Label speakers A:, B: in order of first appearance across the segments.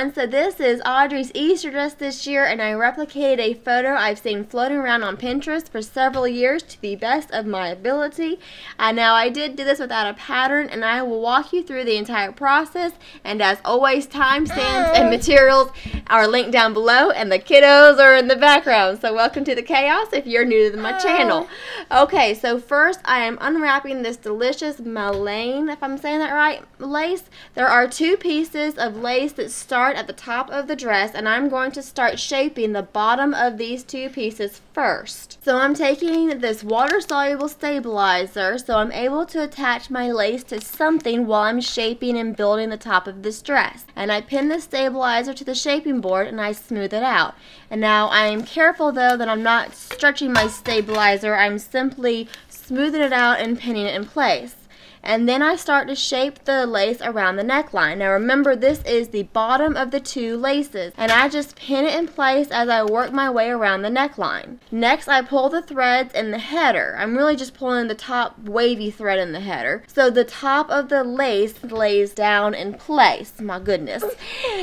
A: everyone. So this is Audrey's Easter dress this year, and I replicated a photo I've seen floating around on Pinterest for several years to the best of my ability. Now I did do this without a pattern, and I will walk you through the entire process, and as always, timestamps and materials are linked down below, and the kiddos are in the background. So welcome to the chaos if you're new to my channel. Okay, so first I am unwrapping this delicious mullein, if I'm saying that right, lace. There are two pieces of lace that start at the top of the dress, and I'm going to start shaping the bottom of these two pieces first. So I'm taking this water-soluble stabilizer so I'm able to attach my lace to something while I'm shaping and building the top of this dress. And I pin the stabilizer to the shaping board and I smooth it out. And now I'm careful though that I'm not stretching my stabilizer, I'm simply smoothing it out and pinning it in place. And then I start to shape the lace around the neckline. Now remember, this is the bottom of the two laces, and I just pin it in place as I work my way around the neckline. Next, I pull the threads in the header. I'm really just pulling the top wavy thread in the header, so the top of the lace lays down in place. My goodness.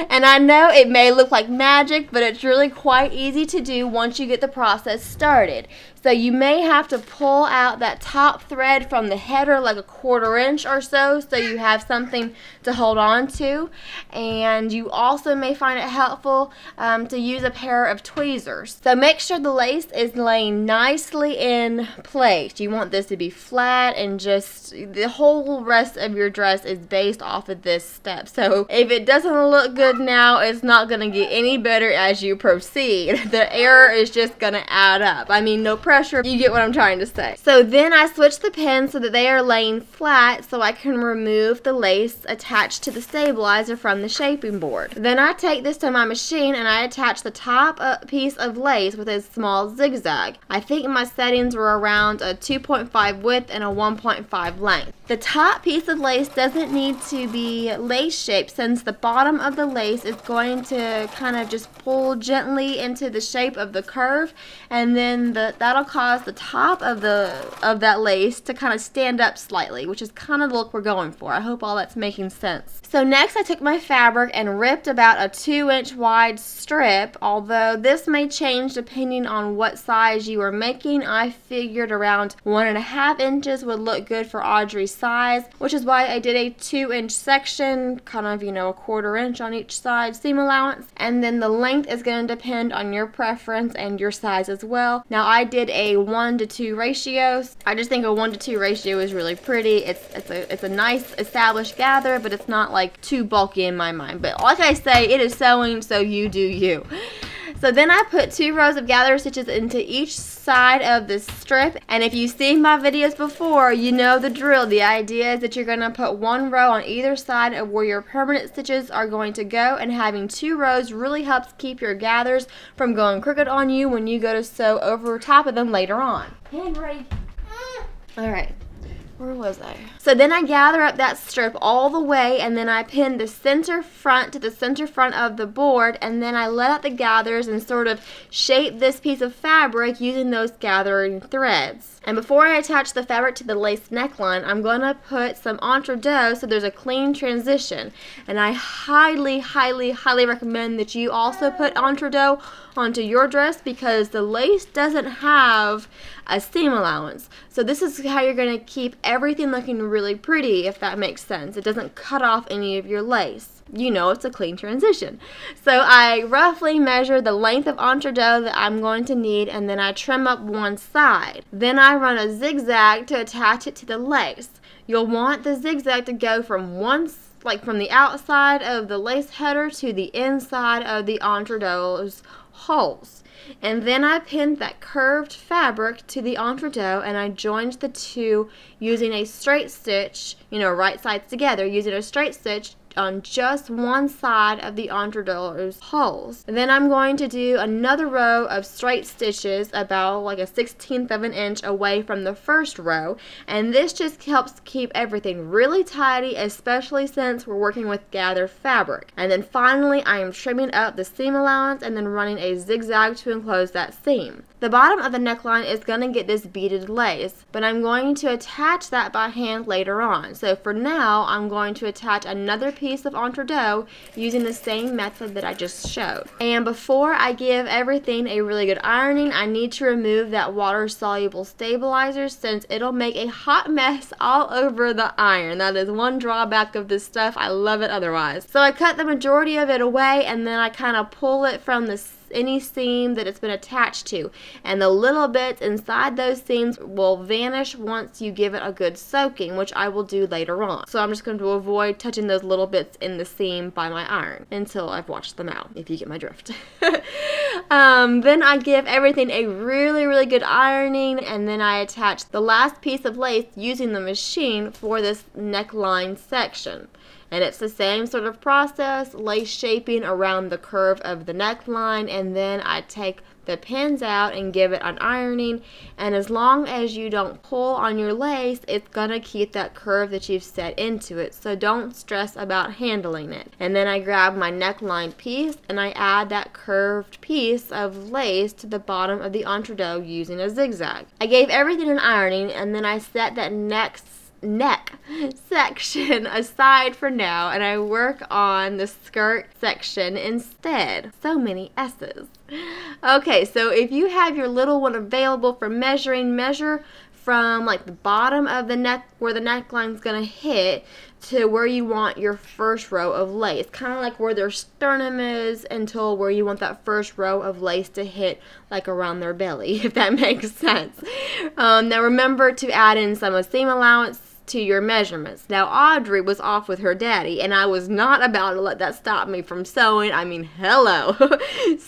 A: And I know it may look like magic, but it's really quite easy to do once you get the process started. So you may have to pull out that top thread from the header like a 1/4 inch or so you have something to hold on to. And you also may find it helpful to use a pair of tweezers. So make sure the lace is laying nicely in place. You want this to be flat, and just the whole rest of your dress is based off of this step. So if it doesn't look good now, it's not going to get any better as you proceed. The error is just going to add up. I mean, no pressure, you get what I'm trying to say. So then I switch the pins so that they are laying flat so I can remove the lace attached to the stabilizer from the shaping board. Then I take this to my machine and I attach the top piece of lace with a small zigzag. I think my settings were around a 2.5 width and a 1.5 length. The top piece of lace doesn't need to be lace shaped, since the bottom of the lace is going to kind of just pull gently into the shape of the curve, and then that'll cause the top of that lace to kind of stand up slightly, which is kind of the look we're going for. I hope all that's making sense. So next I took my fabric and ripped about a 2-inch wide strip. Although this may change depending on what size you are making, I figured around 1.5 inches would look good for Audrey's size, which is why I did a 2-inch section, kind of, you know, a 1/4 inch on each side seam allowance. And then the length is going to depend on your preference and your size as well. Now I did a 1:2 ratio. I just think a 1:2 ratio is really pretty. It's a nice established gather, but it's not like too bulky in my mind. But like I say, it is sewing, so you do you. So then I put 2 rows of gather stitches into each side of the strip, and if you've seen my videos before, you know the drill. The idea is that you're going to put 1 row on either side of where your permanent stitches are going to go, and having 2 rows really helps keep your gathers from going crooked on you when you go to sew over top of them later on. Henry. Alright. Where was I? So then I gather up that strip all the way, and then I pin the center front to the center front of the board, and then I let out the gathers and sort of shape this piece of fabric using those gathering threads. And before I attach the fabric to the lace neckline, I'm going to put some Entredeux so there's a clean transition. And I highly, highly, highly recommend that you also put Entredeux onto your dress, because the lace doesn't have a seam allowance. So this is how you're going to keep everything looking really pretty, if that makes sense. It doesn't cut off any of your lace. You know, it's a clean transition. So I roughly measure the length of Entredeux that I'm going to need, and then I trim up one side. Then I run a zigzag to attach it to the lace. You'll want the zigzag to go from from the outside of the lace header to the inside of the Entredeux holes. And then I pinned that curved fabric to the Entredeux, and I joined the two using a straight stitch, you know, right sides together, using a straight stitch on just one side of the Entredeux holes. And then I'm going to do another row of straight stitches about like a 1/16 of an inch away from the first row, and this just helps keep everything really tidy, especially since we're working with gathered fabric. And then finally I am trimming up the seam allowance and then running a zigzag to enclose that seam. The bottom of the neckline is going to get this beaded lace, but I'm going to attach that by hand later on. So for now I'm going to attach another piece of Entredeux using the same method that I just showed. And before I give everything a really good ironing, I need to remove that water-soluble stabilizer since it'll make a hot mess all over the iron. That is one drawback of this stuff. I love it otherwise. So I cut the majority of it away, and then I kind of pull it from any seam that it's been attached to, and the little bits inside those seams will vanish once you give it a good soaking, which I will do later on. So I'm just going to avoid touching those little bits in the seam by my iron until I've washed them out, if you get my drift. Then I give everything a really good ironing, and then I attach the last piece of lace using the machine for this neckline section. And it's the same sort of process, lace shaping around the curve of the neckline, and then I take the pins out and give it an ironing, and as long as you don't pull on your lace, it's gonna keep that curve that you've set into it, so don't stress about handling it. And then I grab my neckline piece and I add that curved piece of lace to the bottom of the Entredeux using a zigzag. I gave everything an ironing, and then I set that neck section aside for now, and I work on the skirt section instead. So many S's. Okay, so if you have your little one available for measuring, measure from like the bottom of the neck where the neckline is going to hit to where you want your first row of lace, kind of like where their sternum is until where you want that first row of lace to hit, like around their belly, if that makes sense. Now remember to add in some seam allowance to your measurements. Now Audrey was off with her daddy, and I was not about to let that stop me from sewing. I mean, hello.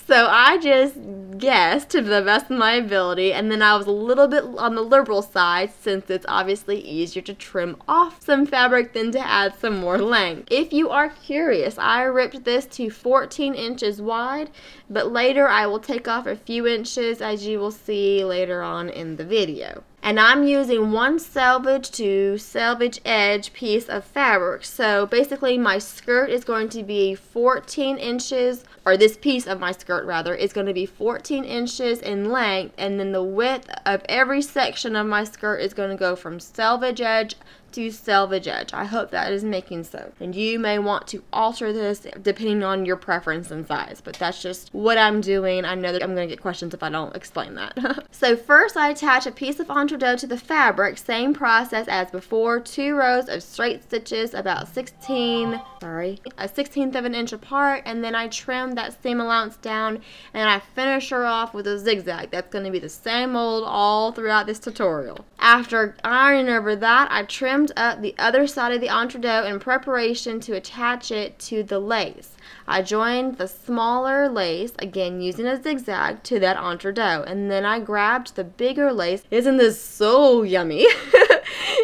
A: So I just guessed to the best of my ability, and then I was a little bit on the liberal side since it's obviously easier to trim off some fabric than to add some more length. If you are curious, I ripped this to 14 inches wide, but later I will take off a few inches, as you will see later on in the video. And I'm using one selvage to selvage edge piece of fabric. So basically my skirt is going to be 14 inches, or this piece of my skirt rather, is going to be 14 inches in length, and then the width of every section of my skirt is going to go from selvage edge to selvage edge. I hope that is making sense. And you may want to alter this depending on your preference and size, but that's just what I'm doing. I know that I'm going to get questions if I don't explain that. So first I attach a piece of Entredeux to the fabric, same process as before, 2 rows of straight stitches about a 16th of an inch apart, and then I trim that seam allowance down and I finish her off with a zigzag. That's going to be the same old all throughout this tutorial. After ironing over that, I trimmed up the other side of the Entredeux in preparation to attach it to the lace. I joined the smaller lace, again using a zigzag, to that Entredeux, and then I grabbed the bigger lace. Isn't this so yummy?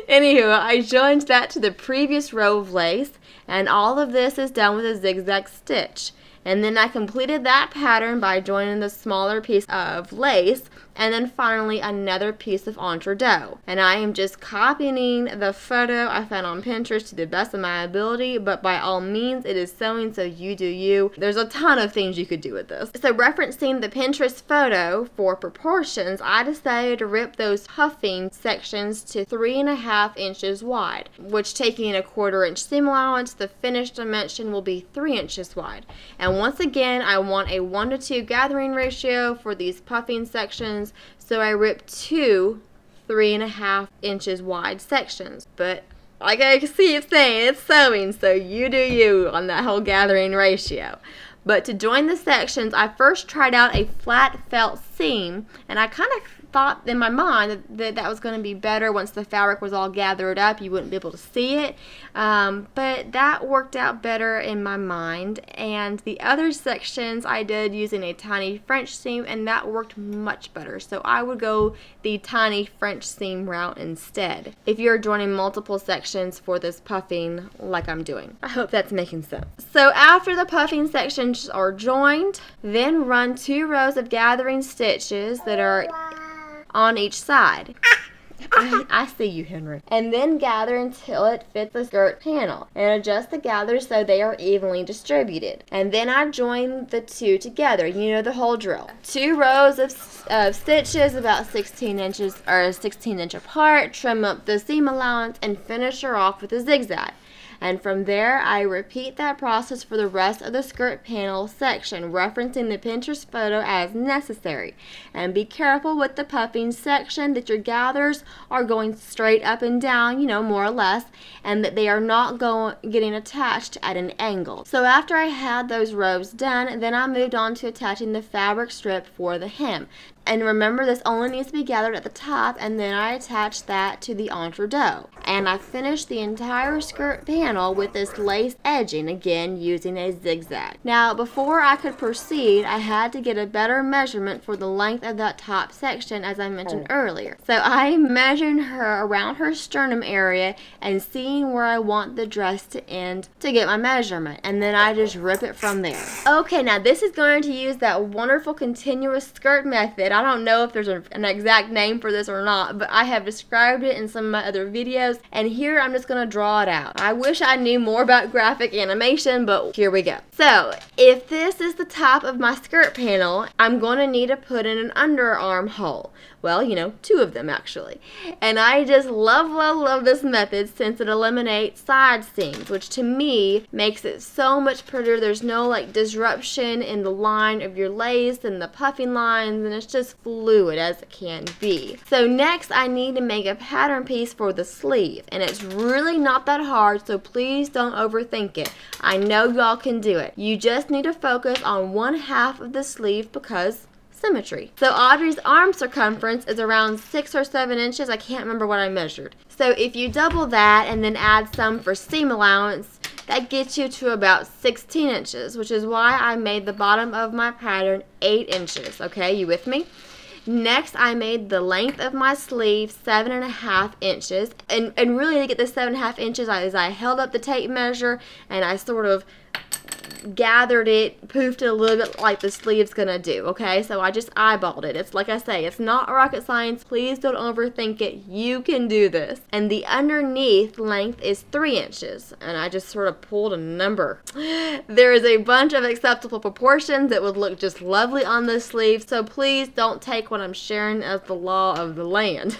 A: Anywho, I joined that to the previous row of lace, and all of this is done with a zigzag stitch. And then I completed that pattern by joining the smaller piece of lace, and then finally another piece of Entredeux. And I am just copying the photo I found on Pinterest to the best of my ability, but by all means it is sewing, so you do you. There's a ton of things you could do with this. So referencing the Pinterest photo for proportions, I decided to rip those puffing sections to 3.5 inches wide, which, taking a 1/4 inch seam allowance, the finished dimension will be 3 inches wide. And once again, I want a 1:2 gathering ratio for these puffing sections, so I ripped 2 3.5 inches wide sections. But like I see it saying, it's sewing, so you do you on that whole gathering ratio. But to join the sections, I first tried out a flat felt seam, and I kind of thought in my mind that was going to be better once the fabric was all gathered up. You wouldn't be able to see it, but that worked out better in my mind. And the other sections I did using a tiny French seam, and that worked much better, so I would go the tiny French seam route instead if you're joining multiple sections for this puffing like I'm doing. I hope that's making sense. So after the puffing sections are joined, then run 2 rows of gathering stitches that are on each side. I see you, Henry. And then gather until it fits the skirt panel, and adjust the gathers so they are evenly distributed. And then I join the 2 together. You know the whole drill. 2 rows of stitches about 16 inches or 16 inch apart. Trim up the seam allowance and finish her off with a zigzag. And from there, I repeat that process for the rest of the skirt panel section, referencing the Pinterest photo as necessary. And be careful with the puffing section that your gathers are going straight up and down, more or less, and that they are not getting attached at an angle. So after I had those rows done, then I moved on to attaching the fabric strip for the hem. And remember, this only needs to be gathered at the top, and then I attached that to the Entredeux. And I finished the entire skirt panel with this lace edging, again using a zigzag. Now, before I could proceed, I had to get a better measurement for the length of that top section, as I mentioned earlier. So I'm measuring her around her sternum area and seeing where I want the dress to end to get my measurement. And then I just rip it from there. Okay, now this is going to use that wonderful continuous skirt method. I don't know if there's an exact name for this or not, but I have described it in some of my other videos, and here I'm just going to draw it out. I wish I knew more about graphic animation, but here we go. So, if this is the top of my skirt panel, I'm going to need to put in an underarm hole. Well, 2 of them actually. And I just love this method since it eliminates side seams, which to me makes it so much prettier. There's no disruption in the line of your lace and the puffing lines, and it's just fluid as it can be. So next I need to make a pattern piece for the sleeve, and it's really not that hard, so please don't overthink it. I know y'all can do it. You just need to focus on 1/2 of the sleeve because symmetry. So Audrey's arm circumference is around 6 or 7 inches. I can't remember what I measured. So if you double that and then add some for seam allowance, that gets you to about 16 inches, which is why I made the bottom of my pattern 8 inches. Okay, you with me? Next, I made the length of my sleeve 7.5 inches. And really to get the 7.5 inches, I held up the tape measure and I sort of gathered it, poofed it a little bit like the sleeve's gonna do, okay? So I just eyeballed it. It's like I say, it's not rocket science. Please don't overthink it. You can do this. And the underneath length is 3 inches. And I just sort of pulled a number. There is a bunch of acceptable proportions that would look just lovely on this sleeve, so please don't take what I'm sharing as the law of the land.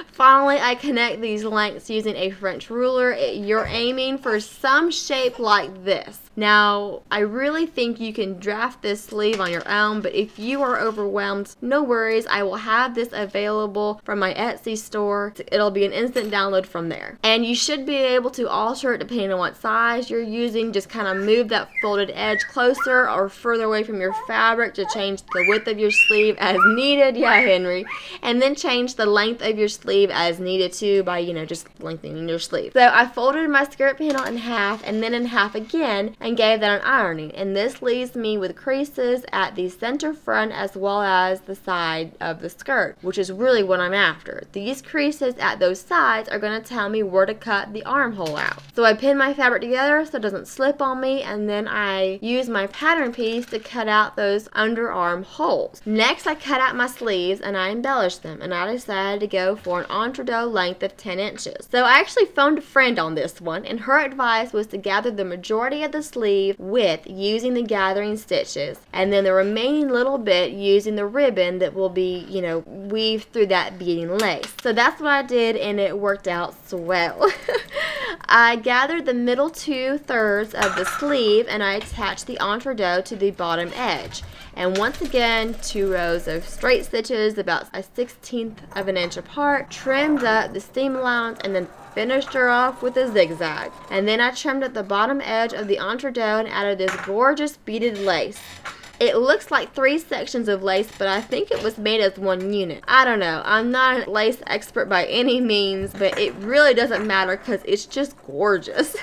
A: Finally, I connect these lengths using a French ruler. You're aiming for some shape like this. Now, I really think you can draft this sleeve on your own, but if you are overwhelmed, no worries. I will have this available from my Etsy store. It'll be an instant download from there. And you should be able to alter it depending on what size you're using. Just kind of move that folded edge closer or further away from your fabric to change the width of your sleeve as needed. Yeah, Henry. And then change the length of your sleeve as needed too by, just lengthening your sleeve. So I folded my skirt panel in half and then in half again, and gave that an ironing, and this leaves me with creases at the center front as well as the side of the skirt, which is really what I'm after. These creases at those sides are going to tell me where to cut the armhole out. So I pin my fabric together so it doesn't slip on me, and then I use my pattern piece to cut out those underarm holes. Next, I cut out my sleeves and I embellished them, and I decided to go for an Entredeux length of 10 inches. So I actually phoned a friend on this one, and her advice was to gather the majority of the sleeve with using the gathering stitches, and then the remaining little bit using the ribbon that will be, weaved through that beading lace. So that's what I did, and it worked out swell. I gathered the middle 2/3 of the sleeve and I attached the Entredeux to the bottom edge. And once again, 2 rows of straight stitches about 1/16 of an inch apart, trimmed up the seam allowance, and then finished her off with a zigzag. And then I trimmed at the bottom edge of the Entredeux and added this gorgeous beaded lace. It looks like 3 sections of lace, but I think it was made as 1 unit. I don't know. I'm not a lace expert by any means, but it really doesn't matter because it's just gorgeous.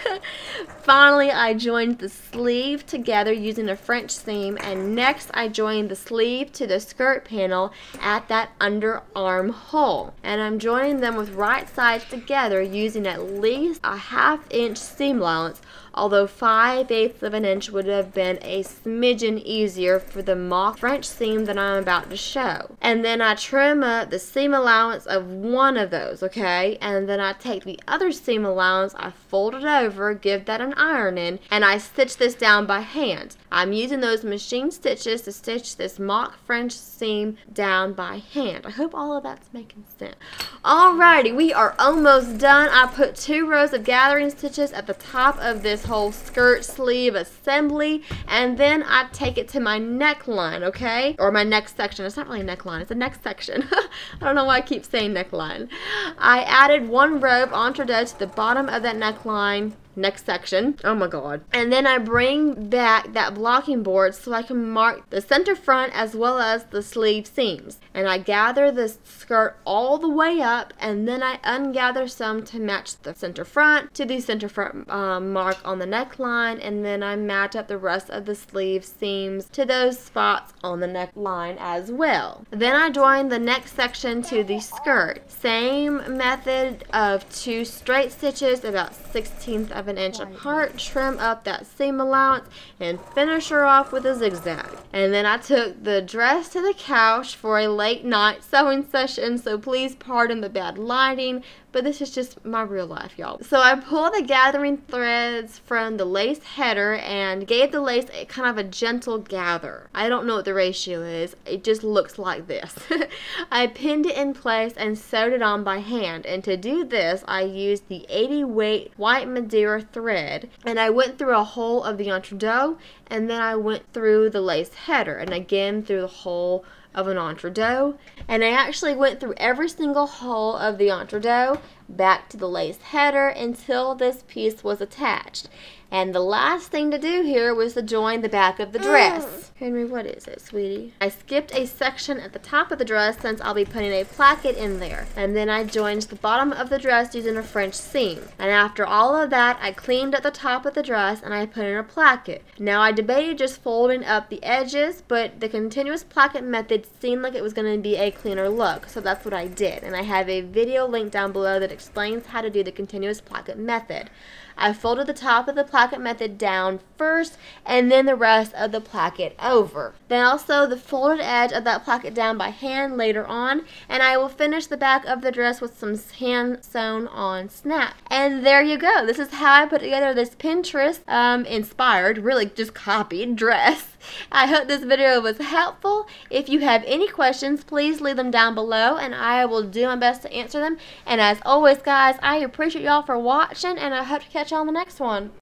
A: Finally, I joined the sleeve together using a French seam, and next I joined the sleeve to the skirt panel at that underarm hole. And I'm joining them with right sides together using at least a 1/2 inch seam allowance, although 5/8 of an inch would have been a smidgen easier here for the mock French seam that I'm about to show. And then I trim up the seam allowance of one of those, okay? And then I take the other seam allowance, I fold it over, give that an ironing, and I stitch this down by hand. I'm using those machine stitches to stitch this mock French seam down by hand. I hope all of that's making sense. Alrighty, we are almost done. I put 2 rows of gathering stitches at the top of this whole skirt sleeve assembly, and then I take it to my neckline, okay? Or my neck section. It's not really a neckline, it's a neck section. I don't know why I keep saying neckline. I added 1 row of Entredeux to the bottom of that neckline. Next section. Oh my god. And then I bring back that blocking board so I can mark the center front as well as the sleeve seams. And I gather the skirt all the way up, and then I ungather some to match the center front to the center front mark on the neckline, and then I match up the rest of the sleeve seams to those spots on the neckline as well. Then I join the neck section to the skirt. Same method of 2 straight stitches about 1/16 of an inch apart, trim up that seam allowance, and finish her off with a zigzag. And then I took the dress to the couch for a late night sewing session, so please pardon the bad lighting, but this is just my real life, y'all. So I pulled the gathering threads from the lace header and gave the lace a kind of a gentle gather. I don't know what the ratio is, it just looks like this. I pinned it in place and sewed it on by hand, and to do this I used the 80 weight white Madeira thread, and I went through a hole of the Entredeux, and then I went through the lace header, and again through the hole of an Entredeux, and I actually went through every single hole of the Entredeux back to the lace header until this piece was attached. And the last thing to do here was to join the back of the dress. Henry, what is it, sweetie? I skipped a section at the top of the dress since I'll be putting a placket in there. And then I joined the bottom of the dress using a French seam. And after all of that, I cleaned at the top of the dress and I put in a placket. Now I debated just folding up the edges, but the continuous placket method seemed like it was going to be a cleaner look. So that's what I did. And I have a video link down below that explains how to do the continuous placket method. I folded the top of the placket method down first and then the rest of the placket over. Then I'll sew the folded edge of that placket down by hand later on, and I will finish the back of the dress with some hand sewn on snap. And there you go. This is how I put together this Pinterest inspired, really just copied dress. I hope this video was helpful. If you have any questions, please leave them down below and I will do my best to answer them. And as always, guys, I appreciate y'all for watching and I hope to catch y'all on the next one.